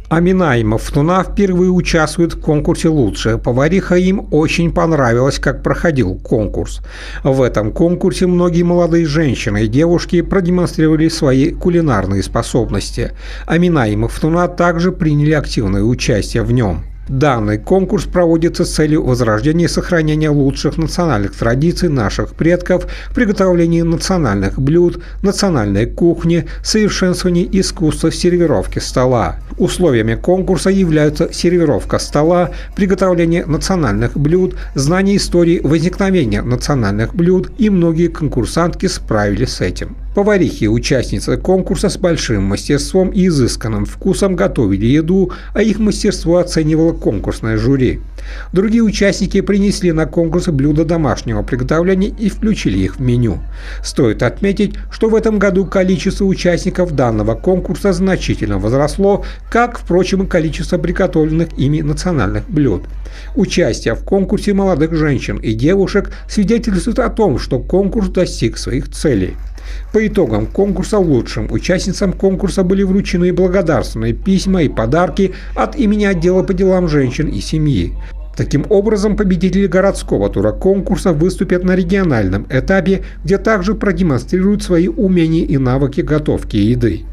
Амина и Мафтуна впервые участвуют в конкурсе «Лучшая повариха». Им очень понравилось, как проходил конкурс. В этом конкурсе многие молодые женщины и девушки продемонстрировали свои кулинарные способности. Амина и Мафтуна также приняли активное участие в нем. Данный конкурс проводится с целью возрождения и сохранения лучших национальных традиций наших предков в приготовлении национальных блюд, национальной кухни, совершенствовании искусства сервировки стола. Условиями конкурса являются сервировка стола, приготовление национальных блюд, знание истории возникновения национальных блюд, и многие конкурсантки справились с этим. Поварихи и участницы конкурса с большим мастерством и изысканным вкусом готовили еду, а их мастерство оценивало конкурсное жюри. Другие участники принесли на конкурс блюда домашнего приготовления и включили их в меню. Стоит отметить, что в этом году количество участников данного конкурса значительно возросло, как, впрочем, и количество приготовленных ими национальных блюд. Участие в конкурсе молодых женщин и девушек свидетельствует о том, что конкурс достиг своих целей. По итогам конкурса лучшим участницам конкурса были вручены благодарственные письма и подарки от имени отдела по делам женщин и семьи. Таким образом, победители городского тура конкурса выступят на региональном этапе, где также продемонстрируют свои умения и навыки готовки еды.